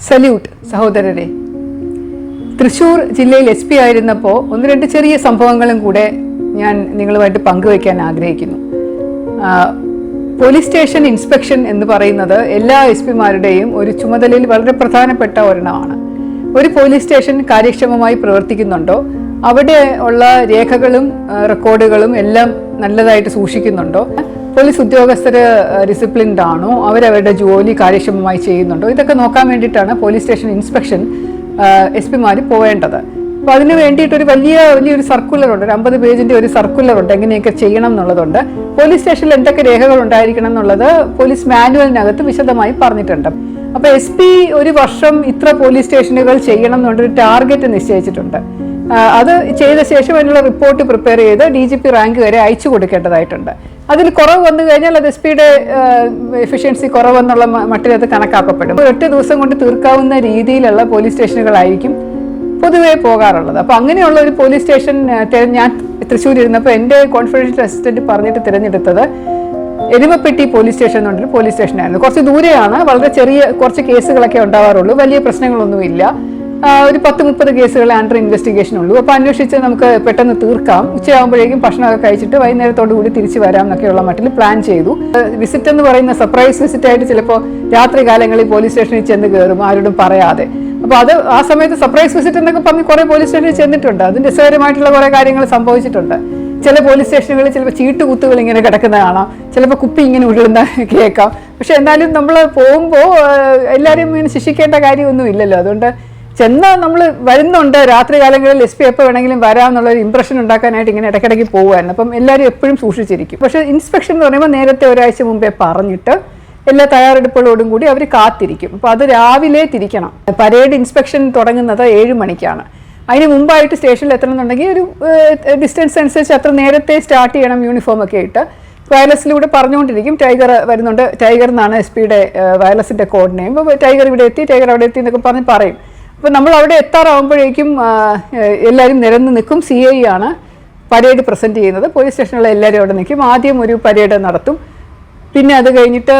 Salute സഹോദരരെ. തൃശ്ശൂർ ജില്ലയിൽ SP ആയിരുന്നപ്പോൾ ഒന്ന് രണ്ട് ചെറിയ സംഭവങ്ങളും കൂടെ ഞാൻ നിങ്ങളുമായിട്ട് പങ്കുവയ്ക്കാൻ ആഗ്രഹിക്കുന്നു. പോലീസ് സ്റ്റേഷൻ ഇൻസ്പെക്ഷൻ എന്ന് പറയുന്നത് എല്ലാ SP-മാരുടെയും ഒരു ചുമതലയിൽ വളരെ പ്രധാനപ്പെട്ട ഒരെണ്ണമാണ്. ഒരു പോലീസ് സ്റ്റേഷൻ കാര്യക്ഷമമായി പ്രവർത്തിക്കുന്നുണ്ടോ, അവിടെ ഉള്ള രേഖകളും റെക്കോർഡുകളും എല്ലാം നല്ലതായിട്ട് സൂക്ഷിക്കുന്നുണ്ടോ, പോലീസ് ഉദ്യോഗസ്ഥർ ഡിസിപ്ലിൻഡ് ആണോ, അവരവരുടെ ജോലി കാര്യക്ഷമമായി ചെയ്യുന്നുണ്ടോ, ഇതൊക്കെ നോക്കാൻ വേണ്ടിയിട്ടാണ് പോലീസ് സ്റ്റേഷൻ ഇൻസ്പെക്ഷൻ SP-മാർ പോവേണ്ടത്. അപ്പോൾ അതിന് വേണ്ടിയിട്ടൊരു വലിയൊരു സർക്കുലറുണ്ട്, ഒരു 50 പേജിൻ്റെ ഒരു സർക്കുലറുണ്ട്, എങ്ങനെയൊക്കെ ചെയ്യണം എന്നുള്ളതുണ്ട്. പോലീസ് സ്റ്റേഷനിൽ എന്തൊക്കെ രേഖകൾ ഉണ്ടായിരിക്കണം എന്നുള്ളത് പോലീസ് മാനുവലിനകത്ത് വിശദമായി പറഞ്ഞിട്ടുണ്ട്. അപ്പോൾ SP ഒരു വർഷം ഇത്ര പോലീസ് സ്റ്റേഷനുകൾ ചെയ്യണം എന്നുള്ളൊരു ടാർഗറ്റ് നിശ്ചയിച്ചിട്ടുണ്ട്. അത് ചെയ്ത ശേഷം അതിനുള്ള റിപ്പോർട്ട് പ്രിപ്പയർ ചെയ്ത് DGP റാങ്ക് വരെ അയച്ചു കൊടുക്കേണ്ടതായിട്ടുണ്ട്. അതിൽ കുറവ് വന്നു കഴിഞ്ഞാൽ അത് SP-യുടെ എഫിഷ്യൻസി കുറവെന്നുള്ള മട്ടിൽ അത് കണക്കാക്കപ്പെടും. 8 ദിവസം കൊണ്ട് തീർക്കാവുന്ന രീതിയിലുള്ള പോലീസ് സ്റ്റേഷനുകളായിരിക്കും പൊതുവേ പോകാറുള്ളത്. അപ്പോൾ അങ്ങനെയുള്ള ഒരു പോലീസ് സ്റ്റേഷൻ ഞാൻ തൃശ്ശൂർ ഇരുന്നപ്പോൾ എൻ്റെ കോൺഫിഡൻഷ്യൽ അസിസ്റ്റന്റ് പറഞ്ഞിട്ട് തിരഞ്ഞെടുത്തത് എരുമപ്പെട്ടി പോലീസ് സ്റ്റേഷൻ എന്നുള്ളൊരു പോലീസ് സ്റ്റേഷനായിരുന്നു. കുറച്ച് ദൂരെയാണ്, വളരെ കുറച്ച് കേസുകളൊക്കെ ഉണ്ടാവാറുള്ളൂ, വലിയ പ്രശ്നങ്ങളൊന്നുമില്ല. ഒരു 10-30 കേസുകൾ അണ്ടർ ഇൻവെസ്റ്റിഗേഷൻ ഉള്ളൂ. അപ്പോൾ അന്വേഷിച്ച് നമുക്ക് പെട്ടെന്ന് തീർക്കാം, ഉച്ചയാകുമ്പോഴേക്കും ഭക്ഷണമൊക്കെ കഴിച്ചിട്ട് വൈകുന്നേരത്തോടു കൂടി തിരിച്ചു വരാം എന്നൊക്കെയുള്ള മട്ടിൽ പ്ലാൻ ചെയ്തു. വിസിറ്റ് എന്ന് പറയുന്ന സർപ്രൈസ് വിസിറ്റ് ആയിട്ട് ചിലപ്പോൾ രാത്രി കാലങ്ങളിൽ പോലീസ് സ്റ്റേഷനിൽ ചെന്ന് കയറും ആരോടും പറയാതെ. അപ്പോൾ അത് ആ സമയത്ത് സർപ്രൈസ് വിസിറ്റ് എന്നൊക്കെ പറഞ്ഞ് കുറേ പോലീസ് സ്റ്റേഷനിൽ ചെന്നിട്ടുണ്ട്. അതിന് രസകരമായിട്ടുള്ള കുറേ കാര്യങ്ങൾ സംഭവിച്ചിട്ടുണ്ട്. ചില പോലീസ് സ്റ്റേഷനുകളിൽ ചിലപ്പോൾ ചീട്ടുകുത്തുകൾ ഇങ്ങനെ കിടക്കുന്ന കാണാം, ചിലപ്പോൾ കുപ്പി ഇങ്ങനെ ഉരുളുന്ന കേൾക്കാം. പക്ഷെ എന്നാലും നമ്മൾ പോകുമ്പോൾ എല്ലാവരും ഇങ്ങനെ ശിക്ഷിക്കേണ്ട കാര്യമൊന്നും ഇല്ലല്ലോ. അതുകൊണ്ട് ചെന്നാൽ നമ്മൾ വരുന്നുണ്ട്, രാത്രി കാലങ്ങളിൽ SP എപ്പോൾ വേണമെങ്കിലും വരാമെന്നുള്ളൊരു ഇമ്പ്രഷൻ ഉണ്ടാക്കാനായിട്ട് ഇങ്ങനെ ഇടയ്ക്കിടയ്ക്ക് പോകുമായിരുന്നു. അപ്പം എല്ലാവരും എപ്പോഴും സൂക്ഷിച്ചിരിക്കും. പക്ഷേ ഇൻസ്പെക്ഷൻ എന്ന് പറയുമ്പോൾ നേരത്തെ ഒരാഴ്ച മുമ്പേ പറഞ്ഞിട്ട് എല്ലാ തയ്യാറെടുപ്പുകളോടും കൂടി അവർ കാത്തിരിക്കും. അപ്പോൾ അത് രാവിലെ തിരിക്കണം. പരേഡ് ഇൻസ്പെക്ഷൻ തുടങ്ങുന്നത് 7 മണിക്കാണ്. അതിന് മുമ്പായിട്ട് സ്റ്റേഷനിൽ എത്തണമെന്നുണ്ടെങ്കിൽ ഒരു ഡിസ്റ്റൻസ് അനുസരിച്ച് അത്ര നേരത്തെ സ്റ്റാർട്ട് ചെയ്യണം, യൂണിഫോം ഒക്കെ ഇട്ട്. വയർലെസ്സിലൂടെ പറഞ്ഞുകൊണ്ടിരിക്കും ടൈഗർ വരുന്നുണ്ട്, ടൈഗർ എന്നാണ് SP-യുടെ വയർലെസ്സിൻ്റെ കോഡ് നെയിം. അപ്പോൾ ടൈഗർ ഇവിടെ എത്തി, ടൈഗർ അവിടെ എത്തി എന്നൊക്കെ പറയും. അപ്പോൾ നമ്മൾ അവിടെ എത്താറാകുമ്പോഴേക്കും എല്ലാവരും നിരന്ന് നിൽക്കും. CI ആണ് പരേഡ് പ്രസൻറ്റ് ചെയ്യുന്നത്. പോലീസ് സ്റ്റേഷനിലുള്ള എല്ലാവരും അവിടെ നിൽക്കും. ആദ്യം ഒരു പരേഡ് നടത്തും, പിന്നെ അത് കഴിഞ്ഞിട്ട്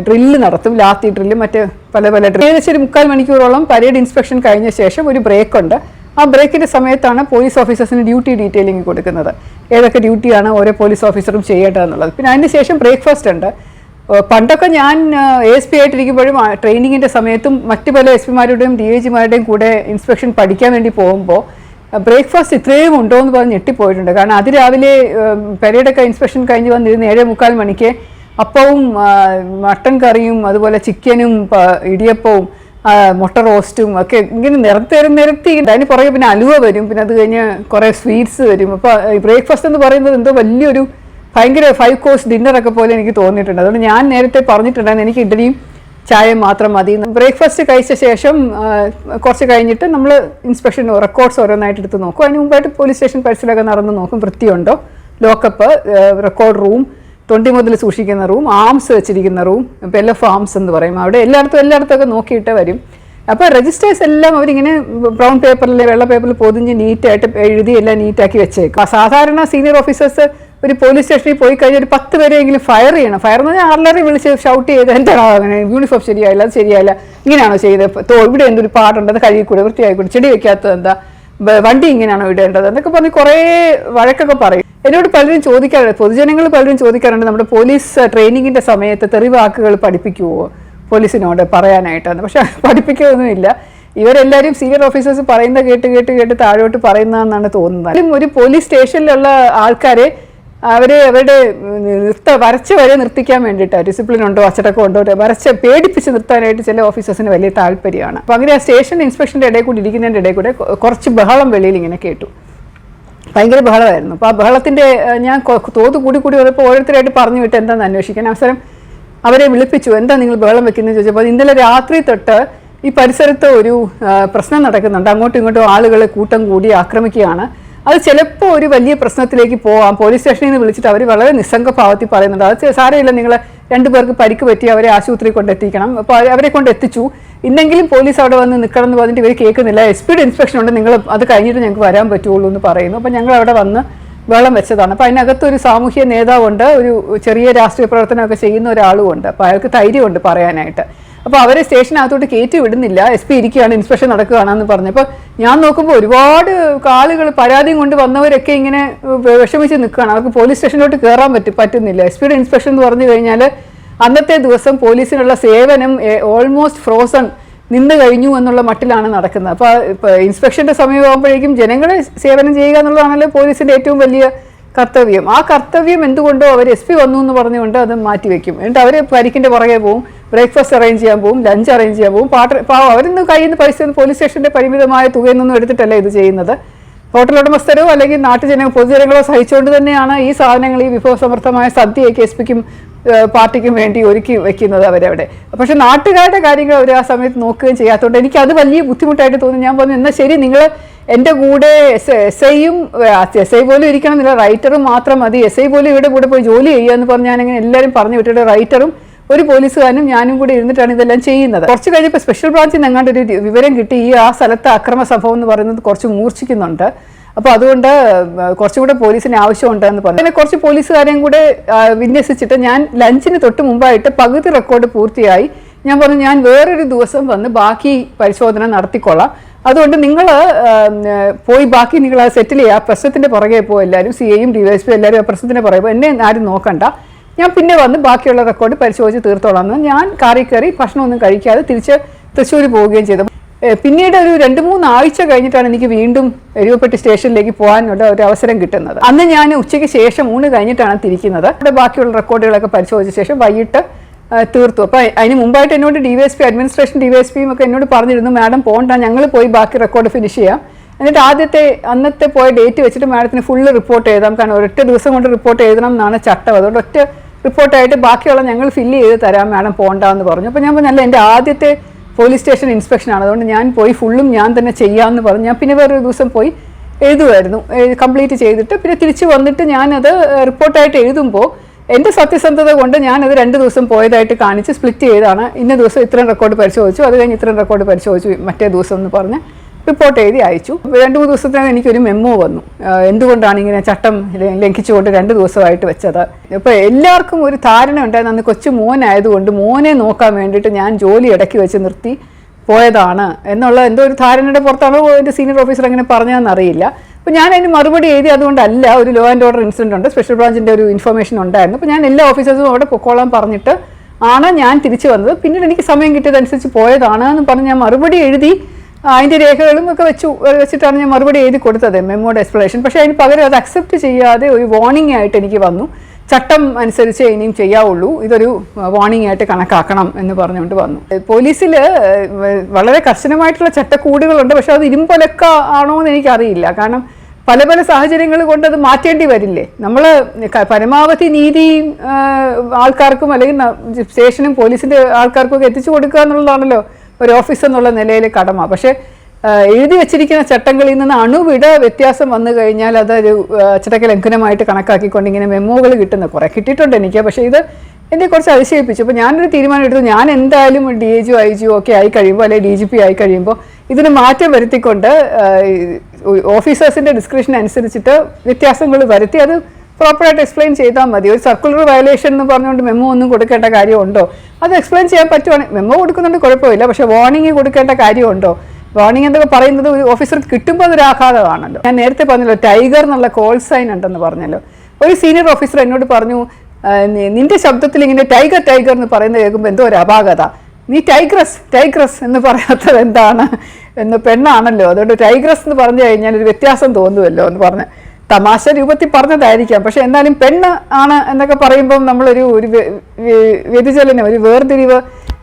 ഡ്രില്ല് നടത്തും, ലാത്തി ഡ്രില്ല്, മറ്റ് പല ഏകദേശം ഒരു 3/4 മണിക്കൂറോളം പരേഡ് ഇൻസ്പെക്ഷൻ കഴിഞ്ഞ ശേഷം ഒരു ബ്രേക്ക് ഉണ്ട്. ആ ബ്രേക്കിൻ്റെ സമയത്താണ് പോലീസ് ഓഫീസേഴ്സിന് ഡ്യൂട്ടി ഡീറ്റെയിലിംഗ് കൊടുക്കുന്നത്, ഏതൊക്കെ ഡ്യൂട്ടിയാണ് ഓരോ പോലീസ് ഓഫീസറും ചെയ്യേണ്ടതെന്നുള്ളത്. പിന്നെ അതിന് ശേഷം ബ്രേക്ക്ഫാസ്റ്റ് ഉണ്ട്. പണ്ടൊക്കെ ഞാൻ ASP ആയിട്ടിരിക്കുമ്പോഴും ട്രെയിനിങ്ങിൻ്റെ സമയത്തും മറ്റ് പല SP-മാരുടെയും DIG-മാരുടെയും കൂടെ ഇൻസ്പെക്ഷൻ പഠിക്കാൻ വേണ്ടി പോകുമ്പോൾ ബ്രേക്ക്ഫാസ്റ്റ് ഇത്രയും ഉണ്ടോ എന്ന് പറഞ്ഞ് ഞെട്ടിപ്പോയിട്ടുണ്ട്. കാരണം അതിരാവിലെ പരേഡൊക്കെ ഇൻസ്പെക്ഷൻ കഴിഞ്ഞ് വന്നിരുന്ന് 7:45 മണിക്ക് അപ്പവും മട്ടൻ കറിയും അതുപോലെ ചിക്കനും ഇടിയപ്പവും മുട്ട റോസ്റ്റും ഒക്കെ ഇങ്ങനെ നിരത്തി അതിന് പുറകെ പിന്നെ അലുവ വരും, പിന്നെ അത് കഴിഞ്ഞ് കുറേ സ്വീറ്റ്സ് വരും. അപ്പോൾ ബ്രേക്ക്ഫാസ്റ്റ് എന്ന് പറയുന്നത് എന്തോ വലിയൊരു ഭയങ്കര 5 കോഴ്സ് ഡിന്നറൊക്കെ പോലെ എനിക്ക് തോന്നിയിട്ടുണ്ട്. അതുകൊണ്ട് ഞാൻ നേരത്തെ പറഞ്ഞിട്ടുണ്ടായിരുന്നു എനിക്ക് ഇഡ്ഡലിയും ചായയും മാത്രം മതി. ബ്രേക്ക്ഫാസ്റ്റ് കഴിച്ച ശേഷം കുറച്ച് കഴിഞ്ഞിട്ട് നമ്മൾ ഇൻസ്പെക്ഷൻ റെക്കോർഡ്സ് ഓരോന്നായിട്ട് എടുത്ത് നോക്കും. അതിന് മുമ്പായിട്ട് പോലീസ് സ്റ്റേഷൻ പരിസരമൊക്കെ നടന്ന് നോക്കും, വൃത്തിയുണ്ടോ, ലോക്കപ്പ്, റെക്കോർഡ് റൂം, 20 മുതൽ സൂക്ഷിക്കുന്ന റൂം, ആംസ് വെച്ചിരിക്കുന്ന റൂം, LF ആംസ് എന്ന് പറയും, അവിടെ എല്ലായിടത്തൊക്കെ നോക്കിയിട്ട് വരും. അപ്പോൾ രജിസ്റ്റേഴ്സ് എല്ലാം അവരിങ്ങനെ ബ്രൗൺ പേപ്പറിൽ വെള്ള പേപ്പറിൽ പൊതിഞ്ഞ് നീറ്റായിട്ട് എഴുതി എല്ലാം നീറ്റാക്കി വെച്ചേക്കും. സാധാരണ സീനിയർ ഓഫീസേഴ്സ് ഒരു പോലീസ് സ്റ്റേഷനിൽ പോയി കഴിഞ്ഞാൽ ഒരു 10 പേരെങ്കിലും ഫയർ ചെയ്യണം. ഫയർ എന്ന് പറഞ്ഞാൽ ആൾക്കാരെ വിളിച്ച് ഷൗട്ട് ചെയ്ത് എന്താണോ അങ്ങനെ യൂണിഫോം ശരിയായില്ല, അത് ശരിയായില്ല, ഇങ്ങനെയാണോ ചെയ്തത്, ഇവിടെ എന്തൊരു പാടുണ്ട്, അത് കഴുകിക്കൂടെ, വൃത്തിയായിക്കൂടെ, ചെടി വെക്കാത്തത് എന്താ, വണ്ടി ഇങ്ങനെയാണോ ഇടേണ്ടത് എന്നൊക്കെ പറഞ്ഞ് കുറേ വഴക്കൊക്കെ പറയും. എന്നോട് പലരും ചോദിക്കാറുണ്ട്, പൊതുജനങ്ങൾ പലരും ചോദിക്കാറുണ്ട്, നമ്മുടെ പോലീസ് ട്രെയിനിങ്ങിൻ്റെ സമയത്ത് തെറിവാക്കുകൾ പഠിപ്പിക്കുമോ പോലീസിനോട് പറയാനായിട്ടാണ്. പക്ഷെ പഠിപ്പിക്കുകയൊന്നുമില്ല. ഇവരെല്ലാവരും സീനിയർ ഓഫീസേഴ്സ് പറയുന്ന കേട്ട് താഴോട്ട് പറയുന്നതെന്നാണ് തോന്നുന്നത്. ഒരു പോലീസ് സ്റ്റേഷനിലുള്ള ആൾക്കാരെ അവരുടെ വരച്ച് വരെ നിർത്തിക്കാൻ വേണ്ടിയിട്ടാണ്, ഡിസിപ്ലിൻ ഉണ്ടോ അച്ചടക്കം ഉണ്ടോ വരച്ച് പേടിപ്പിച്ച് നിർത്താനായിട്ട് ചില ഓഫീസേഴ്സിന് വലിയ താല്പര്യമാണ്. അപ്പോൾ അങ്ങനെ ആ സ്റ്റേഷൻ ഇൻസ്പെക്ഷൻ്റെ ഇടയിൽ കൂടി ഇരിക്കുന്നതിൻ്റെ ഇടയിൽ കൂടെ കുറച്ച് ബഹളം വെളിയിൽ ഇങ്ങനെ കേട്ടു, ഭയങ്കര ബഹളമായിരുന്നു. അപ്പോൾ ആ ബഹളത്തിൻ്റെ ഞാൻ തോത് കൂടി വന്നപ്പോൾ ഓരോരുത്തരായിട്ട് പറഞ്ഞു വിട്ട് എന്താണെന്ന് അന്വേഷിക്കാൻ അവസരം അവരെ വിളിപ്പിച്ചു. എന്താ നിങ്ങൾ ബഹളം വെക്കുന്നതെന്ന് ചോദിച്ചപ്പോൾ ഇന്നലെ രാത്രി തൊട്ട് ഈ പരിസരത്ത് ഒരു പ്രശ്നം നടക്കുന്നുണ്ട്, അങ്ങോട്ടും ഇങ്ങോട്ടും ആളുകൾ കൂട്ടം കൂടി ആക്രമിക്കുകയാണ്, അത് ചിലപ്പോൾ ഒരു വലിയ പ്രശ്നത്തിലേക്ക് പോകാം, പോലീസ് സ്റ്റേഷനിൽ നിന്ന് വിളിച്ചിട്ട് അവർ വളരെ നിസ്സംഗഭാവത്തിൽ പറയുന്നുണ്ട്, അത് സാരമില്ല, നിങ്ങൾ 2 പേർക്ക് പരിക്ക് പറ്റി അവരെ ആശുപത്രിയിൽ കൊണ്ടെത്തിക്കണം, അപ്പോൾ അവരെ കൊണ്ട് എത്തിച്ചു, ഇന്നെങ്കിലും പോലീസ് അവിടെ വന്ന് നിൽക്കണം എന്ന് പറഞ്ഞിട്ട് ഇവർ കേൾക്കുന്നില്ല, SP-യുടെ ഇൻസ്പെക്ഷൻ ഉണ്ട്, നിങ്ങൾ അത് കഴിഞ്ഞിട്ട് ഞങ്ങൾക്ക് വരാൻ പറ്റുള്ളൂ എന്ന് പറയുന്നു. അപ്പോൾ ഞങ്ങൾ അവിടെ വന്ന് വെള്ളം വെച്ചതാണ്. അപ്പോൾ അതിനകത്തൊരു സാമൂഹ്യ നേതാവുണ്ട്, ഒരു ചെറിയ രാഷ്ട്രീയ പ്രവർത്തനമൊക്കെ ചെയ്യുന്ന ഒരാളുമുണ്ട്. അപ്പോൾ അയാൾക്ക് ധൈര്യമുണ്ട് പറയാനായിട്ട്. അപ്പോൾ അവരെ സ്റ്റേഷനകത്തോട്ട് കയറ്റി വിടുന്നില്ല, SP ഇരിക്കുകയാണ്, ഇൻസ്പെക്ഷൻ നടക്കുകയാണെന്ന് പറഞ്ഞപ്പോൾ ഞാൻ നോക്കുമ്പോൾ ഒരുപാട് ആളുകൾ പരാതിയും കൊണ്ട് വന്നവരൊക്കെ ഇങ്ങനെ വിഷമിച്ച് നിൽക്കുകയാണ്. അവർക്ക് പോലീസ് സ്റ്റേഷനിലോട്ട് കയറാൻ പറ്റുന്നില്ല. SPയുടെ ഇൻസ്പെക്ഷൻ എന്ന് പറഞ്ഞു കഴിഞ്ഞാൽ അന്നത്തെ ദിവസം പോലീസിനുള്ള സേവനം ഓൾമോസ്റ്റ് ഫ്രോസൺ നിന്ന് കഴിഞ്ഞു എന്നുള്ള മട്ടിലാണ് നടക്കുന്നത്. അപ്പോൾ ഇൻസ്പെക്ഷൻ്റെ സമയമാകുമ്പോഴേക്കും ജനങ്ങളെ സേവനം ചെയ്യുക എന്നുള്ളതാണല്ലോ പോലീസിൻ്റെ ഏറ്റവും വലിയ കർത്തവ്യം. ആ കർത്തവ്യം എന്തുകൊണ്ടോ അവർ SP വന്നു എന്ന് പറഞ്ഞുകൊണ്ട് അത് മാറ്റിവെക്കും. എന്നിട്ട് അവർ പരിക്കിൻ്റെ പുറകെ പോവും, ബ്രേക്ക്ഫാസ്റ്റ് അറേഞ്ച് ചെയ്യാൻ പോവും, ലഞ്ച് അറേഞ്ച് ചെയ്യാൻ പോവും. അവരൊന്നും കയ്യിൽ നിന്ന് പൈസ പോലീസ് സ്റ്റേഷൻ്റെ പരിമിതമായ തുകയിൽ നിന്നും എടുത്തിട്ടല്ല ഇത് ചെയ്യുന്നത്. ഹോട്ടൽ ഉടമസ്ഥരോ അല്ലെങ്കിൽ പൊതുജനങ്ങളോ സഹിച്ചുകൊണ്ട് തന്നെയാണ് ഈ സാധനങ്ങൾ, ഈ വിഭവസമൃദ്ധമായ സദ്യയൊക്കെ SPക്കും പാർട്ടിക്കും വേണ്ടി ഒരുക്കി വെക്കുന്നത് അവരവിടെ. പക്ഷെ നാട്ടുകാരുടെ കാര്യങ്ങൾ അവർ ആ സമയത്ത് നോക്കുകയും ചെയ്യാത്തതുകൊണ്ട് എനിക്കത് വലിയ ബുദ്ധിമുട്ടായിട്ട് തോന്നി. ഞാൻ പറഞ്ഞു, എന്നാൽ ശരി, നിങ്ങൾ എൻ്റെ കൂടെ SI പോലും ഇരിക്കണമെന്നില്ല, റൈറ്ററും മാത്രം മതി, SI പോലും ഇവിടെ കൂടെ പോയി ജോലി ചെയ്യുക എന്ന് പറഞ്ഞ് ഞാനിങ്ങനെ എല്ലാവരും പറഞ്ഞു വിട്ടിട്ട് റൈറ്ററും ഒരു പോലീസുകാരനും ഞാനും കൂടി ഇരുന്നിട്ടാണ് ഇതെല്ലാം ചെയ്യുന്നത്. കുറച്ച് കഴിഞ്ഞപ്പോൾ സ്പെഷ്യൽ ബ്രാഞ്ചിൽ നിന്ന് എങ്ങാണ്ട് ഒരു വിവരം കിട്ടി, ആ സ്ഥലത്തെ അക്രമ സംഭവം എന്ന് പറയുന്നത് കുറച്ച് മൂർച്ഛിക്കുന്നുണ്ട്, അപ്പോൾ അതുകൊണ്ട് കുറച്ചുകൂടെ പോലീസിന് ആവശ്യമുണ്ട് എന്ന് പറഞ്ഞു. അങ്ങനെ കുറച്ച് പോലീസുകാരെയും കൂടെ വിന്യസിച്ചിട്ട് ഞാൻ ലഞ്ചിന് തൊട്ട് മുമ്പായിട്ട് പകുതി റെക്കോർഡ് പൂർത്തിയായി. ഞാൻ പറഞ്ഞു, ഞാൻ വേറൊരു ദിവസം വന്ന് ബാക്കി പരിശോധന നടത്തിക്കൊള്ളാം, അതുകൊണ്ട് നിങ്ങൾ പോയി ബാക്കി നിങ്ങൾ അത് സെറ്റിൽ ചെയ്യുക, പ്രശ്നത്തിൻ്റെ പുറകെ പോകും എല്ലാവരും, CIയും DYSP എല്ലാവരും ആ പ്രശ്നത്തിൻ്റെ പുറകെ പോകും, എന്നെ ആരും നോക്കണ്ട, ഞാൻ പിന്നെ വന്ന് ബാക്കിയുള്ള റെക്കോർഡ് പരിശോധിച്ച് തീർത്തോളാം എന്ന് ഞാൻ കാറി കയറി ഭക്ഷണമൊന്നും കഴിക്കാതെ തിരിച്ച് തൃശ്ശൂർ പോവുകയും ചെയ്തു. പിന്നീട് ഒരു 2-3 ആഴ്ച കഴിഞ്ഞിട്ടാണ് എനിക്ക് വീണ്ടും എരുവപ്പെട്ടി സ്റ്റേഷനിലേക്ക് പോകാനുള്ള ഒരു അവസരം കിട്ടുന്നത്. അന്ന് ഞാൻ ഉച്ചയ്ക്ക് ശേഷം ഊണ് കഴിഞ്ഞിട്ടാണ് തിരിക്കുന്നത്. അവിടെ ബാക്കിയുള്ള റെക്കോർഡുകളൊക്കെ പരിശോധിച്ച ശേഷം വൈകിട്ട് തീർത്തു. അപ്പോൾ അതിന് മുമ്പായിട്ട് എന്നോട് DYSP അഡ്മിനിസ്ട്രേഷൻ DYSPയും ഒക്കെ എന്നോട് പറഞ്ഞിരുന്നു, മാഡം പോകണ്ട, ഞങ്ങൾ പോയി ബാക്കി റെക്കോർഡ് ഫിനിഷ് ചെയ്യാം, എന്നിട്ട് അന്നത്തെ പോയ ഡേറ്റ് വെച്ചിട്ട് മാഡത്തിന് ഫുള്ള് റിപ്പോർട്ട് എഴുതാം, കാരണം ഒരൊറ്റ ദിവസം കൊണ്ട് റിപ്പോർട്ട് എഴുതണം എന്നാണ് ചട്ടം, അതുകൊണ്ട് ഒറ്റ റിപ്പോർട്ടായിട്ട് ബാക്കിയുള്ള ഞങ്ങൾ ഫില്ല് ചെയ്ത് തരാം, മാഡം പോകണ്ടെന്ന് പറഞ്ഞു. അപ്പോൾ ഞാൻ പറഞ്ഞല്ല, എൻ്റെ ആദ്യത്തെ പോലീസ് സ്റ്റേഷൻ ഇൻസ്പെക്ഷനാണ്, അതുകൊണ്ട് ഞാൻ പോയി ഫുള്ളും ഞാൻ തന്നെ ചെയ്യാമെന്ന് പറഞ്ഞു. ഞാൻ പിന്നെ വേറൊരു ദിവസം പോയി എഴുതുമായിരുന്നു, കംപ്ലീറ്റ് ചെയ്തിട്ട് പിന്നെ തിരിച്ച് വന്നിട്ട് ഞാനത് റിപ്പോർട്ടായിട്ട് എഴുതുമ്പോൾ എൻ്റെ സത്യസന്ധത കൊണ്ട് ഞാനത് 2 ദിവസം പോയതായിട്ട് കാണിച്ച് സ്പ്ലിറ്റ് ചെയ്താണ്, ഇന്ന ദിവസം ഇത്രയും റെക്കോർഡ് പരിശോധിച്ചു, അത് കഴിഞ്ഞ് ഇത്രയും റെക്കോർഡ് പരിശോധിച്ചു മറ്റേ ദിവസം എന്ന് പറഞ്ഞ് റിപ്പോർട്ട് എഴുതി അയച്ചു. 2-3 ദിവസത്തിനകം എനിക്കൊരു മെമ്മോ വന്നു, എന്തുകൊണ്ടാണ് ഇങ്ങനെ ചട്ടം ലംഘിച്ചുകൊണ്ട് 2 ദിവസമായിട്ട് വെച്ചത്. അപ്പോൾ എല്ലാവർക്കും ഒരു ധാരണ ഉണ്ടായിരുന്നു, അന്ന് കൊച്ചു മോനായതുകൊണ്ട് മോനെ നോക്കാൻ വേണ്ടിയിട്ട് ഞാൻ ജോലി ഇടയ്ക്ക് വെച്ച് നിർത്തി പോയതാണ് എന്നുള്ള എന്തോ ഒരു ധാരണയുടെ പുറത്താണോ എൻ്റെ സീനിയർ ഓഫീസർ അങ്ങനെ പറഞ്ഞതെന്നറിയില്ല. അപ്പോൾ ഞാൻ അതിന് മറുപടി എഴുതി, അതുകൊണ്ടല്ല, ഒരു ലോ ആൻഡ് ഓർഡർ ഇൻസിഡൻറ്റ് ഉണ്ട്, സ്പെഷ്യൽ ബ്രാഞ്ചിൻ്റെ ഒരു ഇൻഫർമേഷൻ ഉണ്ടായിരുന്നു. അപ്പോൾ ഞാൻ എല്ലാ ഓഫീസേഴ്സും അവിടെ പൊക്കോളാൻ പറഞ്ഞിട്ട് ആണ് ഞാൻ തിരിച്ചു വന്നത്. പിന്നീട് എനിക്ക് സമയം കിട്ടിയതനുസരിച്ച് പോയതാണ് എന്ന് പറഞ്ഞ് ഞാൻ മറുപടി എഴുതി അതിൻ്റെ രേഖകളും ഒക്കെ വെച്ചിട്ടാണ് ഞാൻ മറുപടി എഴുതി കൊടുത്തത്, മെമ്മോയുടെ എക്സ്പ്ലനേഷൻ. പക്ഷേ അതിന് പകരം അത് അക്സെപ്റ്റ് ചെയ്യാതെ ഒരു വാർണിംഗ് ആയിട്ട് എനിക്ക് വന്നു, ചട്ടം അനുസരിച്ച് ഇനിയും ചെയ്യാവുള്ളൂ, ഇതൊരു വാർണിംഗ് ആയിട്ട് കണക്കാക്കണം എന്ന് പറഞ്ഞുകൊണ്ട് വന്നു. പോലീസിൽ വളരെ കർശനമായിട്ടുള്ള ചട്ടക്കൂടുകളുണ്ട്, പക്ഷെ അത് ഇരുമ്പൊലക്ക ആണോ എന്ന് എനിക്കറിയില്ല, കാരണം പല പല സാഹചര്യങ്ങൾ കൊണ്ട് അത് മാറ്റേണ്ടി വരില്ലേ. നമ്മൾ പരമാവധി നീതി ആൾക്കാർക്കും അല്ലെങ്കിൽ സ്റ്റേഷനും പോലീസിൻ്റെ ആൾക്കാർക്കും ഒക്കെ എത്തിച്ചു കൊടുക്കുക എന്നുള്ളതാണല്ലോ ഒരു ഓഫീസർ എന്നുള്ള നിലയിൽ കടമ. പക്ഷേ എഴുതി വെച്ചിരിക്കുന്ന ചട്ടങ്ങളിൽ നിന്ന് അണുവിട വ്യത്യാസം വന്നു കഴിഞ്ഞാൽ അതൊരു അച്ചടക്ക ലംഘനമായിട്ട് കണക്കാക്കിക്കൊണ്ട് ഇങ്ങനെ മെമ്മോകൾ കിട്ടുന്നത് കുറേ കിട്ടിയിട്ടുണ്ട് എനിക്ക്. പക്ഷേ ഇത് എന്നെ കുറച്ച് അതിശയിപ്പിച്ചു. അപ്പോൾ ഞാനൊരു തീരുമാനം എടുത്തു, ഞാൻ എന്തായാലും DIGO IGO ഒക്കെ ആയി കഴിയുമ്പോൾ അല്ലെങ്കിൽ DGP ആയി കഴിയുമ്പോൾ ഇതിന് മാറ്റം വരുത്തിക്കൊണ്ട് ഓഫീസേഴ്സിൻ്റെ ഡിസ്ക്രിപ്ഷൻ അനുസരിച്ചിട്ട് വ്യത്യാസങ്ങൾ വരുത്തി അത് പ്രോപ്പറായിട്ട് എക്സ്പ്ലെയിൻ ചെയ്താൽ മതി. ഒരു സർക്കുലർ വയലേഷൻ എന്ന് പറഞ്ഞുകൊണ്ട് മെമ്മോ ഒന്നും കൊടുക്കേണ്ട കാര്യമുണ്ടോ? അത് എക്സ്പ്ലെയിൻ ചെയ്യാൻ പറ്റുവാണെങ്കിൽ മെമ്മോ കൊടുക്കുന്നുണ്ട്, കുഴപ്പമില്ല. പക്ഷേ വാർണിംഗ് കൊടുക്കേണ്ട കാര്യമുണ്ടോ? വാർണിംഗ് എന്തൊക്കെ പറയുന്നത് ഒരു ഓഫീസർക്ക് കിട്ടുമ്പോൾ അതൊരു ആഘാതമാണല്ലോ. ഞാൻ നേരത്തെ പറഞ്ഞല്ലോ ടൈഗർ എന്നുള്ള കോൾ സൈൻ ഉണ്ടെന്ന് പറഞ്ഞല്ലോ. ഒരു സീനിയർ ഓഫീസർ എന്നോട് പറഞ്ഞു, നിന്റെ ശബ്ദത്തിൽ ഇങ്ങനെ ടൈഗർ ടൈഗർ എന്ന് പറയുന്നത് കേൾക്കുമ്പോൾ എന്തോ ഒരു അപാകത, നീ ടൈഗ്രസ് എന്ന് പറയാത്തത് എന്താണ് എന്ന്. പെണ്ണാണല്ലോ, അതുകൊണ്ട് ടൈഗ്രസ് എന്ന് പറഞ്ഞു കഴിഞ്ഞാൽ ഒരു വ്യത്യാസം തോന്നുമല്ലോ എന്ന് പറഞ്ഞ് തമാശ രൂപത്തിൽ പറഞ്ഞതായിരിക്കാം. പക്ഷെ എന്നാലും പെണ്ണ് ആണ് എന്നൊക്കെ പറയുമ്പം നമ്മളൊരു വ്യതിചലനം, ഒരു വേർതിരിവ്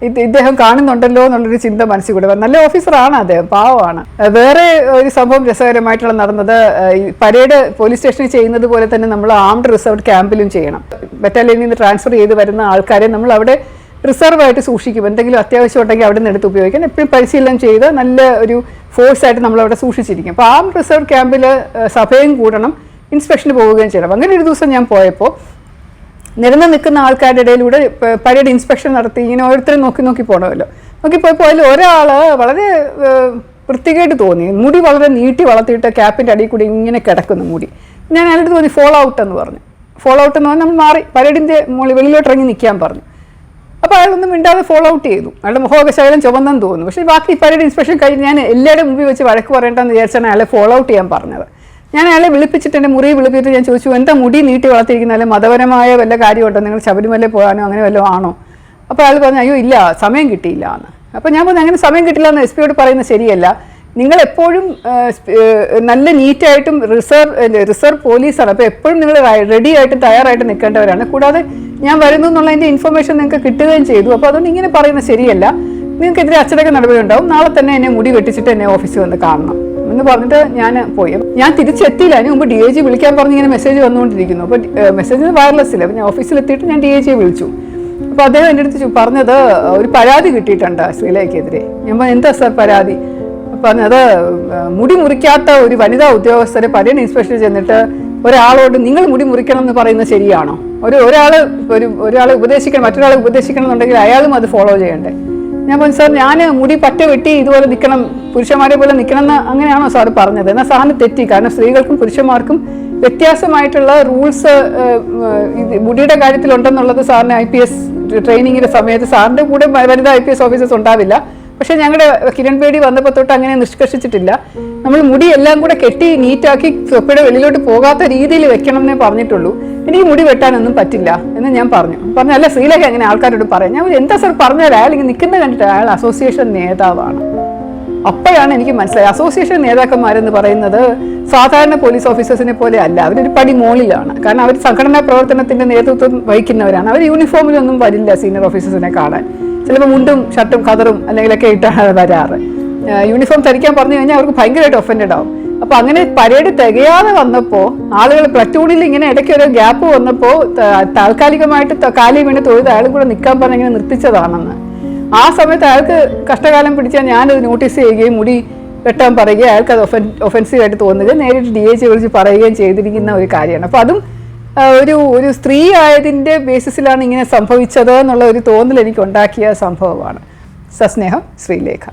ഇദ്ദേഹം കാണുന്നുണ്ടല്ലോ എന്നുള്ളൊരു ചിന്ത മനസ്സിൽ കൂടെ. നല്ല ഓഫീസറാണ് അദ്ദേഹം, പാവമാണ്. വേറെ ഒരു സംഭവം രസകരമായിട്ടുള്ള നടന്നത്, പരേഡ് പോലീസ് സ്റ്റേഷനിൽ ചെയ്യുന്നത് പോലെ തന്നെ നമ്മൾ ആംഡ് റിസർവ്ഡ് ക്യാമ്പിലും ചെയ്യണം. ബറ്റാലിയനിൽ നിന്ന് ട്രാൻസ്ഫർ ചെയ്ത് വരുന്ന ആൾക്കാരെ നമ്മൾ അവിടെ റിസർവായിട്ട് സൂക്ഷിക്കും. എന്തെങ്കിലും അത്യാവശ്യം ഉണ്ടെങ്കിൽ അവിടെ നിന്ന് എടുത്ത് ഉപയോഗിക്കാൻ എപ്പോഴും പരിശീലനം ചെയ്ത് നല്ല ഒരു ഫോഴ്സായിട്ട് നമ്മളവിടെ സൂക്ഷിച്ചിരിക്കും. അപ്പോൾ ആ റിസർവ് ക്യാമ്പിൽ സഭയും കൂടണം, ഇൻസ്പെക്ഷന് പോവുകയും ചെയ്യണം. അങ്ങനെ ഒരു ദിവസം ഞാൻ പോയപ്പോൾ നിരന്ന് നിൽക്കുന്ന ആൾക്കാരുടെ ഇടയിലൂടെ പരേഡ് ഇൻസ്പെക്ഷൻ നടത്തി ഇങ്ങനെ ഓരോരുത്തരും നോക്കി പോകണമല്ലോ. നോക്കിപ്പോയപ്പോൾ അതിൽ ഒരാൾ വളരെ വൃത്തികേട്ട് തോന്നി, മുടി വളരെ നീട്ടി വളർത്തിയിട്ട് ക്യാപ്പിൻ്റെ അടിയിൽ കൂടി ഇങ്ങനെ കിടക്കുന്നു മുടി. ഞാൻ അതിനടുത്ത് തോന്നി ഫോൾ ഔട്ട് എന്ന് പറഞ്ഞു. ഫോൾ ഔട്ട് എന്ന് പറഞ്ഞാൽ നമ്മൾ മാറി പരേഡിൻ്റെ വെളിയിലോട്ട് ഇറങ്ങി നിൽക്കാൻ പറഞ്ഞു. അപ്പോൾ അയാളൊന്നും മിണ്ടാതെ ഫോളോ ഔട്ട് ചെയ്തു. അയാളുടെ മുഖമൊക്കെ ശകലം ചുവന്നെന്ന് തോന്നുന്നു. പക്ഷേ ബാക്കി പരേഡ് ഇൻസ്പെക്ഷൻ കഴിഞ്ഞ് ഞാൻ എല്ലാവരുടെ മുമ്പിൽ വെച്ച് വഴക്ക് പറയേണ്ടെന്ന് വിചാരിച്ചാണ് അയാളെ ഫോളോ ഔട്ട് ചെയ്യാൻ പറഞ്ഞത്. ഞാൻ അയാളെ വിളിപ്പിച്ചിട്ട് എൻ്റെ മുറി വിളിപ്പിച്ചിട്ട് ഞാൻ ചോദിച്ചു, എന്താ മുടി നീട്ടി വളർത്തിയിരിക്കുന്ന, അല്ലെ മതപരമായ വല്ല കാര്യമുണ്ടോ, നിങ്ങൾ ശബരിമല പോകാനോ അങ്ങനെ വല്ലതും ആണോ? അപ്പോൾ അയാൾ പറഞ്ഞു, അയ്യോ ഇല്ല, സമയം കിട്ടിയില്ല എന്ന്. അപ്പോൾ ഞാൻ പറഞ്ഞു, അങ്ങനെ സമയം കിട്ടില്ല എന്ന് SP യോട് പറയുന്നത് ശരിയല്ല. നിങ്ങൾ എപ്പോഴും നല്ല നീറ്റായിട്ടും റിസർവ് പോലീസാണ്, അപ്പോൾ എപ്പോഴും നിങ്ങൾ റെഡി ആയിട്ട് തയ്യാറായിട്ട് നിൽക്കേണ്ടവരാണ്. കൂടാതെ ഞാൻ വരുന്നു എന്നുള്ളതിൻ്റെ ഇൻഫർമേഷൻ നിങ്ങൾക്ക് കിട്ടുകയും ചെയ്തു. അപ്പോൾ അതുകൊണ്ട് ഇങ്ങനെ പറയുന്നത് ശരിയല്ല, നിങ്ങൾക്കെതിരെ അച്ചടക്ക നടപടി ഉണ്ടാവും, നാളെ തന്നെ എന്നെ മുടി വെട്ടിച്ചിട്ട് എന്നെ ഓഫീസിൽ വന്ന് കാണണം എന്ന് പറഞ്ഞിട്ട് ഞാൻ പോയി. ഞാൻ തിരിച്ചെത്തിയില്ല, അതിന് മുമ്പ് DIG വിളിക്കാൻ പറഞ്ഞ് ഇങ്ങനെ മെസ്സേജ് വന്നുകൊണ്ടിരിക്കുന്നു. അപ്പോൾ മെസ്സേജ് വയർലെസ് ഇല്ല. അപ്പോൾ ഞാൻ ഓഫീസിലെത്തിയിട്ട് ഞാൻ DIG വിളിച്ചു. അപ്പോൾ അദ്ദേഹം എൻ്റെ അടുത്ത് പറഞ്ഞത്, ഒരു പരാതി കിട്ടിയിട്ടുണ്ട് ശ്രീലേഖയ്ക്കെതിരെ. ഞാൻ പറഞ്ഞു, എന്താ സാർ പരാതി? പറഞ്ഞത്, മുടി മുറിക്കാത്ത ഒരു വനിതാ ഉദ്യോഗസ്ഥരെ പരേഡ് ഇൻസ്പെക്ഷൻ ചെന്നിട്ട് ഒരാളോട് നിങ്ങൾ മുടി മുറിക്കണം എന്ന് പറയുന്നത് ശരിയാണോ? ഒരാളെ ഉപദേശിക്കണം, മറ്റൊരാളെ ഉപദേശിക്കണം എന്നുണ്ടെങ്കിൽ അയാളും അത് ഫോളോ ചെയ്യണ്ടേ? ഞാൻ പറഞ്ഞു, സാർ ഞാൻ മുടി പറ്റ വെട്ടി ഇതുപോലെ നിൽക്കണം, പുരുഷന്മാരെ പോലെ നിൽക്കണം എന്ന് അങ്ങനെയാണോ സാർ പറഞ്ഞത്? എന്നാൽ സാറിന് തെറ്റി. കാരണം സ്ത്രീകൾക്കും പുരുഷന്മാർക്കും വ്യത്യാസമായിട്ടുള്ള റൂൾസ് മുടിയുടെ കാര്യത്തിലുണ്ടെന്നുള്ളത് സാറിന് IPS ട്രെയിനിങ്ങിൻ്റെ സമയത്ത് സാറിൻ്റെ കൂടെ വനിതാ IPS ഓഫീസേഴ്സ് ഉണ്ടാവില്ല. പക്ഷേ ഞങ്ങളുടെ കിരൺ ബേഡി വന്നപ്പോൾ തൊട്ട് അങ്ങനെ നിഷ്കർഷിച്ചിട്ടില്ല. നമ്മൾ മുടി എല്ലാം കൂടെ കെട്ടി നീറ്റാക്കി തൊപ്പിയുടെ വെളിയിലോട്ട് പോകാത്ത രീതിയിൽ വെക്കണം എന്നേ പറഞ്ഞിട്ടുള്ളൂ. എനിക്ക് മുടി വെട്ടാനൊന്നും പറ്റില്ല എന്ന് ഞാൻ പറഞ്ഞു. അല്ല ശ്രീലേഖ എങ്ങനെ ആൾക്കാരോട് പറയാം? ഞാൻ എന്താ സാർ പറഞ്ഞാൽ അയാൾ ഇങ്ങനെ നിൽക്കുന്നത് കണ്ടിട്ട് അയാൾ അസോസിയേഷൻ നേതാവാണ്. അപ്പോഴാണ് എനിക്ക് മനസ്സിലായത് അസോസിയേഷൻ നേതാക്കന്മാരെന്ന് പറയുന്നത് സാധാരണ പോലീസ് ഓഫീസേഴ്സിനെ പോലെ അല്ല, അവരൊരു പടി മോളിലാണ്. കാരണം അവർ സംഘടനാ പ്രവർത്തനത്തിന്റെ നേതൃത്വം വഹിക്കുന്നവരാണ്. അവർ യൂണിഫോമിലൊന്നും വരില്ല സീനിയർ ഓഫീസേഴ്സിനെ കാണാൻ. ചിലപ്പോൾ മുണ്ടും ഷർട്ടും കതറും അല്ലെങ്കിലൊക്കെ ഇട്ടാണ് വരാറ്. യൂണിഫോം ധരിക്കാൻ പറഞ്ഞു കഴിഞ്ഞാൽ അവർക്ക് ഭയങ്കരമായിട്ട് ഒഫൻഡഡ് ആവും. അപ്പോൾ അങ്ങനെ പരേഡ് തികയാതെ വന്നപ്പോൾ ആളുകൾ പ്ലറ്റൂണിൽ ഇങ്ങനെ ഇടയ്ക്ക് ഒരു ഗ്യാപ്പ് വന്നപ്പോൾ താൽക്കാലികമായിട്ട് കാലി വീണ് തൊഴുത് അയാളും കൂടെ നിൽക്കാൻ പറഞ്ഞ് ഇങ്ങനെ നിർത്തിച്ചതാണെന്ന്. ആ സമയത്ത് അയാൾക്ക് കഷ്ടകാലം പിടിച്ചാൽ ഞാനത് നോട്ടീസ് ചെയ്യുകയും മുടി വെട്ടാൻ പറയുകയും അയാൾക്ക് അത് ഒഫൻസീവായിട്ട് തോന്നുകയും നേരിട്ട് DIG വിളിച്ച് പറയുകയും ചെയ്തിരിക്കുന്ന ഒരു കാര്യമാണ്. അപ്പോൾ അതും ഒരു സ്ത്രീ ആയതിൻ്റെ ബേസിസിലാണ് ഇങ്ങനെ സംഭവിച്ചത് എന്നുള്ള ഒരു തോന്നൽ എനിക്ക് ഉണ്ടാക്കിയ സംഭവമാണ്. സസ്നേഹം, ശ്രീലേഖ.